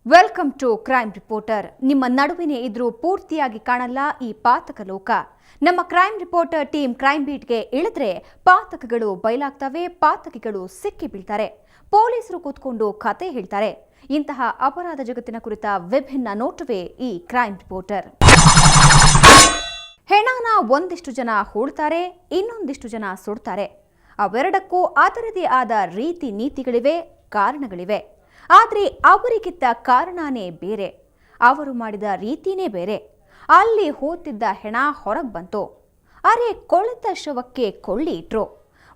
Welcome to crime reporter. ನಿಮ್ಮ ನಡುವಿನೇ ಇದ್ರೂ ಪೂರ್ತಿಯಾಗಿ ಕಾಣಲ್ಲ ಈ ಪಾತಕ ಲೋಕ. ನಮ್ಮ ಕ್ರೈಮ್ ರಿಪೋರ್ಟರ್ ಟೀಮ್ ಕ್ರೈಮ್ ಬೀಟ್ಗೆ ಇಳಿದ್ರೆ ಪಾತಕಗಳು ಬಯಲಾಗ್ತವೆ, ಪಾತಕಿಗಳು ಸಿಕ್ಕಿ ಬೀಳ್ತಾರೆ, ಪೊಲೀಸರು ಕೂತ್ಕೊಂಡು ಕತೆ ಹೇಳ್ತಾರೆ. ಇಂತಹ ಅಪರಾಧ ಜಗತ್ತಿನ ಕುರಿತ ವಿಭಿನ್ನ ನೋಟವೇ ಈ ಕ್ರೈಮ್ ರಿಪೋರ್ಟರ್. ಹೆಣಾನ ಒಂದಿಷ್ಟು ಜನ ಹೂಳ್ತಾರೆ, ಇನ್ನೊಂದಿಷ್ಟು ಜನ ಸುಡ್ತಾರೆ. ಅವೆರಡಕ್ಕೂ ಅದರದೇ ಆದ ರೀತಿ ನೀತಿಗಳಿವೆ, ಕಾರಣಗಳಿವೆ. ಆದರೆ ಅವರಿಗಿದ್ದ ಕಾರಣನೇ ಬೇರೆ, ಅವರು ಮಾಡಿದ ರೀತಿನೇ ಬೇರೆ. ಅಲ್ಲಿ ಹೋಗ್ತಿದ್ದ ಹೆಣ ಹೊರಗೆ ಬಂತು. ಅರೆ, ಕೊಳೆತ ಶವಕ್ಕೆ ಕೊಳ್ಳಿ ಇಟ್ರು.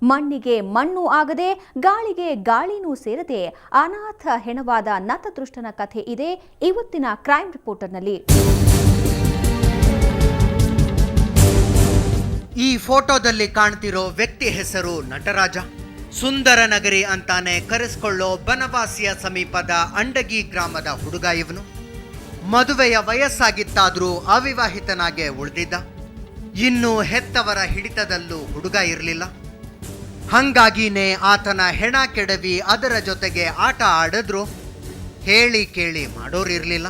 ಮಣ್ಣಿಗೆ ಮಣ್ಣು ಆಗದೆ, ಗಾಳಿಗೆ ಗಾಳಿನೂ ಸೇರದೆ ಅನಾಥ ಹೆಣವಾದ ನತದೃಷ್ಟನ ಕಥೆ ಇದೆ ಇವತ್ತಿನ ಕ್ರೈಮ್ ರಿಪೋರ್ಟರ್ನಲ್ಲಿ. ಈ ಫೋಟೋದಲ್ಲಿ ಕಾಣ್ತಿರೋ ವ್ಯಕ್ತಿ ಹೆಸರು ನಟರಾಜ. ಸುಂದರ ನಗರಿ ಅಂತಾನೆ ಕರೆಸ್ಕೊಳ್ಳೋ ಬನವಾಸಿಯ ಸಮೀಪದ ಅಂಡಗಿ ಗ್ರಾಮದ ಹುಡುಗ ಇವನು. ಮದುವೆಯ ವಯಸ್ಸಾಗಿತ್ತಾದ್ರೂ ಅವಿವಾಹಿತನಾಗೆ ಉಳಿದಿದ್ದ. ಇನ್ನು ಹೆತ್ತವರ ಹಿಡಿತದಲ್ಲೂ ಹುಡುಗ ಇರಲಿಲ್ಲ. ಹಂಗಾಗಿನೇ ಆತನ ಹೆಣ ಕೆಡವಿ ಅದರ ಜೊತೆಗೆ ಆಟ ಆಡಿದ್ರು ಹೇಳಿ ಕೇಳಿ ಮಾಡೋರಿರ್ಲಿಲ್ಲ.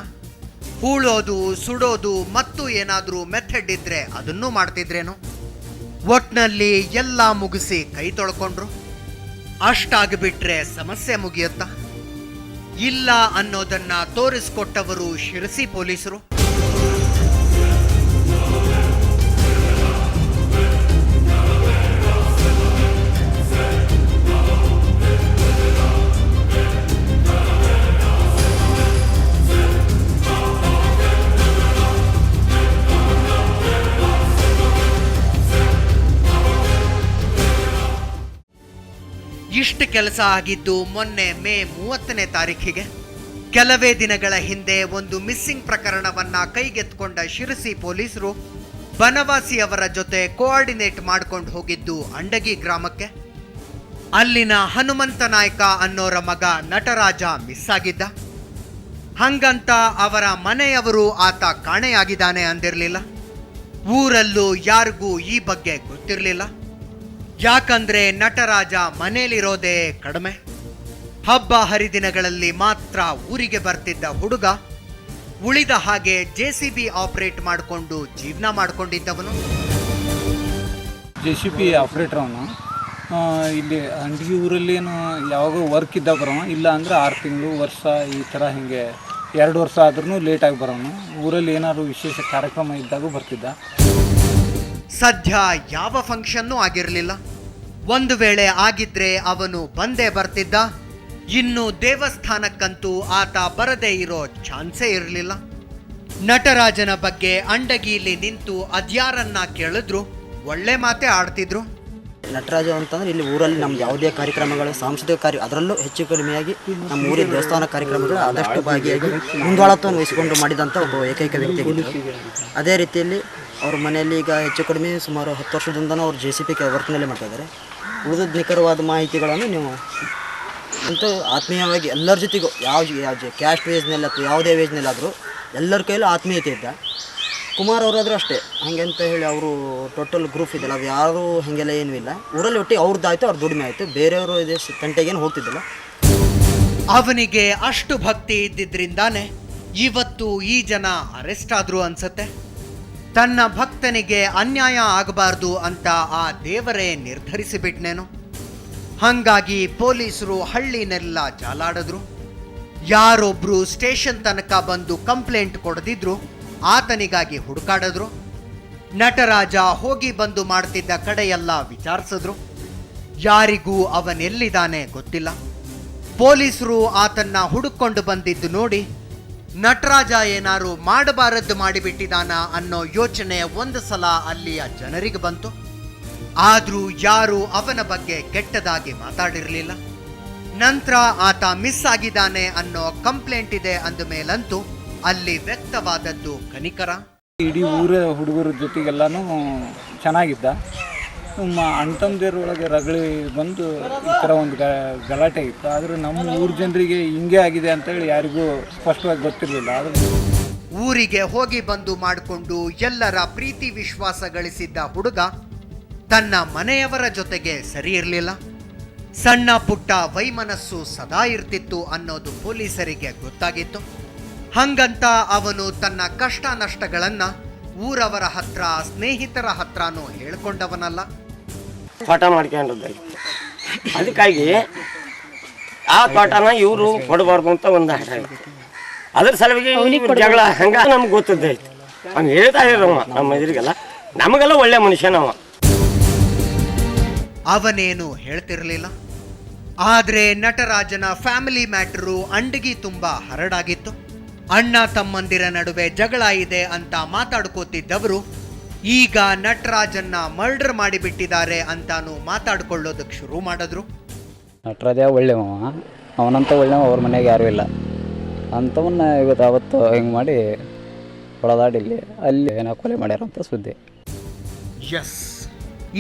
ಹೂಳೋದು, ಸುಡೋದು ಮತ್ತು ಏನಾದ್ರೂ ಮೆಥಡ್ ಇದ್ರೆ ಅದನ್ನೂ ಮಾಡ್ತಿದ್ರೇನು. ಒಟ್ನಲ್ಲಿ ಎಲ್ಲ ಮುಗಿಸಿ ಕೈ ತೊಳ್ಕೊಂಡ್ರು. ಅಷ್ಟಾಗ್ಬಿಟ್ರೆ ಸಮಸ್ಯೆ ಮುಗಿಯುತ್ತಾ? ಇಲ್ಲ ಅನ್ನೋದನ್ನ ತೋರಿಸ್ಕೊಟ್ಟವರು ಶಿರಸಿ ಪೊಲೀಸರು. ಇಷ್ಟು ಕೆಲಸ ಆಗಿದ್ದು ಮೊನ್ನೆ ಮೇ 30ನೇ ತಾರೀಖಿಗೆ. ಕೆಲವೇ ದಿನಗಳ ಹಿಂದೆ ಒಂದು ಮಿಸ್ಸಿಂಗ್ ಪ್ರಕರಣವನ್ನ ಕೈಗೆತ್ಕೊಂಡ ಶಿರಸಿ ಪೊಲೀಸರು ಬನವಾಸಿಯವರ ಜೊತೆ ಕೋಆರ್ಡಿನೇಟ್ ಮಾಡ್ಕೊಂಡು ಹೋಗಿದ್ದು ಅಂಡಗಿ ಗ್ರಾಮಕ್ಕೆ. ಅಲ್ಲಿನ ಹನುಮಂತ ನಾಯ್ಕ ಅನ್ನೋರ ಮಗ ನಟರಾಜ ಮಿಸ್ ಆಗಿದ್ದ. ಹಂಗಂತ ಅವರ ಮನೆಯವರು ಆತ ಕಾಣೆಯಾಗಿದ್ದಾನೆ ಅಂದಿರಲಿಲ್ಲ. ಊರಲ್ಲೂ ಯಾರಿಗೂ ಈ ಬಗ್ಗೆ ಗೊತ್ತಿರಲಿಲ್ಲ. ಯಾಕಂದ್ರೆ ನಟರಾಜ ಮನೇಲಿರೋದೇ ಕಡಿಮೆ. ಹಬ್ಬ ಹರಿದಿನಗಳಲ್ಲಿ ಮಾತ್ರ ಊರಿಗೆ ಬರ್ತಿದ್ದ ಹುಡುಗ ಉಳಿದ ಹಾಗೆ JCB ಆಪರೇಟ್ ಮಾಡಿಕೊಂಡು ಜೀವನ ಮಾಡ್ಕೊಂಡಿದ್ದವನು. JCB ಆಪರೇಟರ್ ಅವನು. ಇಲ್ಲಿ ಅಂಡಗಿ ಊರಲ್ಲೇನು ಯಾವಾಗ ವರ್ಕ್ ಇದ್ದಾಗ ಬರೋಣ, ಇಲ್ಲ ಅಂದರೆ 6 ತಿಂಗಳು, ವರ್ಷ, ಈ ಥರ ಹಿಂಗೆ 2 ವರ್ಷ ಆದ್ರೂ ಲೇಟಾಗಿ ಬರೋನು. ಊರಲ್ಲಿ ಏನಾದ್ರು ವಿಶೇಷ ಕಾರ್ಯಕ್ರಮ ಇದ್ದಾಗ ಬರ್ತಿದ್ದ. ಸದ್ಯ ಯಾವ ಫಂಕ್ಷನ್ನೂ ಆಗಿರಲಿಲ್ಲ. ಒಂದು ವೇಳೆ ಆಗಿದ್ರೆ ಅವನು ಬಂದೇ ಬರ್ತಿದ್ದ. ಇನ್ನು ದೇವಸ್ಥಾನಕ್ಕಂತೂ ಆತ ಬರದೇ ಇರೋ ಚಾನ್ಸೇ ಇರಲಿಲ್ಲ. ನಟರಾಜನ ಬಗ್ಗೆ ಅಂಡಗಿಯಲ್ಲಿ ನಿಂತು ಅದ್ಯಾರನ್ನ ಕೇಳಿದ್ರು ಒಳ್ಳೆ ಮಾತೇ ಆಡ್ತಿದ್ರು. ನಟರಾಜ ಅಂತಂದ್ರೆ ಇಲ್ಲಿ ಊರಲ್ಲಿ ನಮ್ದು ಯಾವುದೇ ಕಾರ್ಯಕ್ರಮಗಳು, ಸಾಂಸ್ಕೃತಿಕ ಅದರಲ್ಲೂ ಹೆಚ್ಚು ಕಡಿಮೆಯಾಗಿ ನಮ್ಮ ಊರಿನ ದೇವಸ್ಥಾನ ಕಾರ್ಯಕ್ರಮಗಳು ಆದಷ್ಟು ಭಾಗಿಯಾಗಿ ಮುಂದಾಳತ್ವವನ್ನು ವಹಿಸಿಕೊಂಡು ಮಾಡಿದಂಥ ಒಬ್ಬ ಏಕೈಕ ವ್ಯಕ್ತಿಯಾಗಿದ್ದರು. ಅದೇ ರೀತಿಯಲ್ಲಿ ಅವ್ರ ಮನೆಯಲ್ಲಿ ಈಗ ಹೆಚ್ಚು ಕಡಿಮೆ ಸುಮಾರು 10 ವರ್ಷದಿಂದನೂ ಅವ್ರು JCB ವರ್ಕ್ನಲ್ಲೇ ಮಾಡ್ತಾಯಿದ್ದಾರೆ. ಉಳಿದ ನಿಖರವಾದ ಮಾಹಿತಿಗಳನ್ನು ನೀವು ಅಂತೂ ಆತ್ಮೀಯವಾಗಿ ಎಲ್ಲರ ಜೊತೆಗೂ ಯಾವ ಕ್ಯಾಸ್ಟ್ ವೇಜ್ನಲ್ಲಿ ಅಥವಾ ಯಾವುದೇ ವೇಜ್ನಲ್ಲಾದರೂ ಎಲ್ಲರ ಕೈಯಲ್ಲೂ ಆತ್ಮೀಯತೆ ಇದ್ದ. ಕುಮಾರ್ ಅವರಾದರೂ ಅಷ್ಟೇ. ಹಾಗೆ ಅಂತ ಹೇಳಿ ಅವರು ಟೋಟಲ್ ಗ್ರೂಪ್ ಇದೆಯಲ್ಲ, ಅದು ಯಾರೂ ಹಾಗೆಲ್ಲ ಏನೂ ಇಲ್ಲ. ಊರಲ್ಲಿ ಒಟ್ಟಿಗೆ ಅವ್ರದ್ದಾಯಿತು, ಅವ್ರ ದುಡಿಮೆ ಆಯಿತು, ಬೇರೆಯವರು ಇದೇ ತಂಟೆಗೇನು ಹೋಗ್ತಿದ್ದಿಲ್ಲ. ಅವನಿಗೆ ಅಷ್ಟು ಭಕ್ತಿ ಇದ್ದಿದ್ರಿಂದಾನೆ ಇವತ್ತು ಈ ಜನ ಅರೆಸ್ಟ್ ಆದ್ರು ಅನ್ಸತ್ತೆ. ತನ್ನ ಭಕ್ತನಿಗೆ ಅನ್ಯಾಯ ಆಗಬಾರ್ದು ಅಂತ ಆ ದೇವರೇ ನಿರ್ಧರಿಸಿಬಿಟ್ನೇನು. ಹಂಗಾಗಿ ಪೊಲೀಸರು ಹಳ್ಳಿನೆಲ್ಲ ಜಾಲಾಡಿದ್ರು. ಯಾರೊಬ್ರು ಸ್ಟೇಷನ್ ತನಕ ಬಂದು ಕಂಪ್ಲೇಂಟ್ ಕೊಡದಿದ್ರು ಆತನಿಗಾಗಿ ಹುಡುಕಾಡಿದ್ರು. ನಟರಾಜ ಹೋಗಿ ಬಂದು ಮಾಡ್ತಿದ್ದ ಕಡೆಯೆಲ್ಲ ವಿಚಾರಿಸಿದ್ರು. ಯಾರಿಗೂ ಅವನೆಲ್ಲಿದ್ದಾನೆ ಗೊತ್ತಿಲ್ಲ. ಪೊಲೀಸರು ಆತನ್ನ ಹುಡುಕೊಂಡು ಬಂದಿದ್ದು ನೋಡಿ ನಟರಾಜ ಏನಾರು ಮಾಡಬಾರದ್ದು ಮಾಡಿಬಿಟ್ಟಿದಾನ ಅನ್ನೋ ಯೋಚನೆ ಒಂದು ಸಲ ಅಲ್ಲಿಯ ಜನರಿಗೆ ಬಂತು. ಆದ್ರೂ ಯಾರೂ ಅವನ ಬಗ್ಗೆ ಕೆಟ್ಟದಾಗಿ ಮಾತಾಡಿರಲಿಲ್ಲ. ನಂತರ ಆತ ಮಿಸ್ ಆಗಿದ್ದಾನೆ ಅನ್ನೋ ಕಂಪ್ಲೇಂಟ್ ಇದೆ ಅಂದ ಮೇಲಂತೂ ಅಲ್ಲಿ ವ್ಯಕ್ತವಾದದ್ದು ಕನಿಕರ. ಇಡೀ ಊರ ಹುಡುಗರ ಜೊತೆಗೆಲ್ಲಾನು ಚೆನ್ನಾಗಿದ್ದ. ನಮ್ಮ ಅಣ್ತಮ್ಮದೇರೊಳಗೆ ರಗಳಿ ಬಂದು ಈ ಥರ ಒಂದು ಗಲಾಟೆ ಇತ್ತು. ಆದರೆ ನಮ್ಮ ಊರ ಜನರಿಗೆ ಹಿಂಗೆ ಆಗಿದೆ ಅಂತೇಳಿ ಯಾರಿಗೂ ಸ್ಪಷ್ಟವಾಗಿ ಗೊತ್ತಿರಲಿಲ್ಲ. ಊರಿಗೆ ಹೋಗಿ ಬಂದು ಮಾಡಿಕೊಂಡು ಎಲ್ಲರ ಪ್ರೀತಿ ವಿಶ್ವಾಸ ಗಳಿಸಿದ್ದ ಹುಡುಗ ತನ್ನ ಮನೆಯವರ ಜೊತೆಗೆ ಸರಿ ಇರಲಿಲ್ಲ. ಸಣ್ಣ ಪುಟ್ಟ ವೈಮನಸ್ಸು ಸದಾ ಇರ್ತಿತ್ತು ಅನ್ನೋದು ಪೊಲೀಸರಿಗೆ ಗೊತ್ತಾಗಿತ್ತು. ಹಂಗಂತ ಅವನು ತನ್ನ ಕಷ್ಟ ನಷ್ಟಗಳನ್ನ ಊರವರ ಹತ್ರ ಸ್ನೇಹಿತರ ಹತ್ರನೂ ಹೇಳ್ಕೊಂಡವನಲ್ಲ. ತೋಟ ಮಾಡ್ಕೊಂಡಿದ್ದಾಗಿತ್ತು, ಅದಕ್ಕಾಗಿ ಆ ತೋಟನ ಇವರು ಕೊಡಬಾರ್ದು ಅಂತ ಒಂದು ಹಠ ಇತ್ತು. ಅದ್ರ ಸಲುವಾಗಿ ಜಗಳ ಹಂಗ ನಮ್ಗೆ ಗೊತ್ತಿದ್ದೈತಿ. ಅವ್ನು ಹೇಳ್ತಾ ಇರವ ನಮ್ಮ ಎದುರಿಗೆಲ್ಲ, ನಮಗೆಲ್ಲ ಒಳ್ಳೆ ಮನುಷ್ಯನವ. ಅವನೇನು ಹೇಳ್ತಿರ್ಲಿಲ್ಲ. ಆದ್ರೆ ನಟರಾಜನ ಫ್ಯಾಮಿಲಿ ಮ್ಯಾಟರು ಅಂಡಗಿ ತುಂಬಾ ಹರಡಾಗಿತ್ತು. ಅಣ್ಣ ತಮ್ಮಂದಿರ ನಡುವೆ ಜಗಳ ಇದೆ ಅಂತ ಮಾತಾಡ್ಕೋತಿದ್ದವರು ಈಗ ನಟರಾಜನ್ನ ಮರ್ಡರ್ ಮಾಡಿಬಿಟ್ಟಿದ್ದಾರೆ ಅಂತಾನು ಮಾತಾಡ್ಕೊಳ್ಳೋದಕ್ಕೆ ಶುರು ಮಾಡಿದ್ರು. ನಟರಾಜ ಒಳ್ಳೆವ, ಅವನಂತ ಒಳ್ಳೆವ ಅವ್ರ ಮನೆಗೆ ಯಾರೂ ಇಲ್ಲ ಅಂಥವನ್ನ ಅವತ್ತು ಹಿಂಗೆ ಮಾಡಿ ಹೊಡೆದಾಡಿಲ್ಲಿ ಅಲ್ಲಿ ಏನೋ ಕೊಲೆ ಮಾಡ್ಯಾರಂತ ಸುದ್ದಿ. ಎಸ್,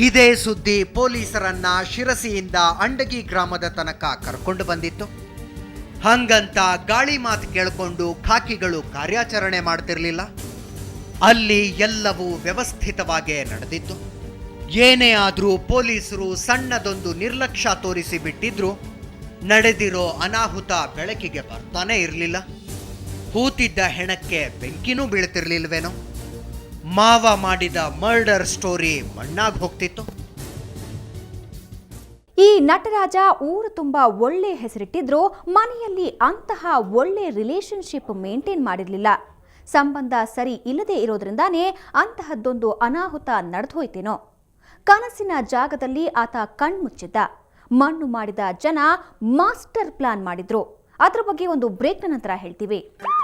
ಇದೇ ಸುದ್ದಿ ಪೊಲೀಸರನ್ನ ಶಿರಸಿಯಿಂದ ಅಂಡಗಿ ಗ್ರಾಮದ ತನಕ ಕರ್ಕೊಂಡು ಬಂದಿತ್ತು. ಹಂಗಂತ ಗಾಳಿ ಮಾತು ಕೇಳಿಕೊಂಡು ಖಾಕಿಗಳು ಕಾರ್ಯಾಚರಣೆ ಮಾಡ್ತಿರ್ಲಿಲ್ಲ. ಅಲ್ಲಿ ಎಲ್ಲವೂ ವ್ಯವಸ್ಥಿತವಾಗೇ ನಡೆದಿತ್ತು. ಏನೇ ಆದರೂ ಪೊಲೀಸರು ಸಣ್ಣದೊಂದು ನಿರ್ಲಕ್ಷ್ಯ ತೋರಿಸಿ ಬಿಟ್ಟಿದ್ರು ನಡೆದಿರೋ ಅನಾಹುತ ಬೆಳಕಿಗೆ ಬರ್ತಾನೆ ಇರಲಿಲ್ಲ. ಹೂತಿದ್ದ ಹೆಣಕ್ಕೆ ಬೆಂಕಿನೂ ಬೀಳ್ತಿರ್ಲಿಲ್ವೇನೋ. ಮಾವ ಮಾಡಿದ ಮರ್ಡರ್ ಸ್ಟೋರಿ ಮಣ್ಣಾಗಿ ಹೋಗ್ತಿತ್ತು. ಈ ನಟರಾಜ ಊರು ತುಂಬ ಒಳ್ಳೆ ಹೆಸರಿಟ್ಟಿದ್ರು ಮನೆಯಲ್ಲಿ ಅಂತಹ ಒಳ್ಳೆ ರಿಲೇಶನ್ಶಿಪ್ ಮೇಂಟೈನ್ ಮಾಡಿರಲಿಲ್ಲ. ಸಂಬಂಧ ಸರಿ ಇಲ್ಲದೆ ಇರೋದ್ರಿಂದಾನೇ ಅಂತಹದ್ದೊಂದು ಅನಾಹುತ ನಡೆದೋಯ್ತೇನೋ. ಕನಸಿನ ಜಾಗದಲ್ಲಿ ಆತ ಕಣ್ಮುಚ್ಚಿದ್ದ. ಮಣ್ಣು ಮಾಡಿದ ಜನ ಮಾಸ್ಟರ್ ಪ್ಲಾನ್ ಮಾಡಿದ್ರು. ಅದರ ಬಗ್ಗೆ ಒಂದು ಬ್ರೇಕ್ನ ನಂತರ ಹೇಳ್ತೀವಿ.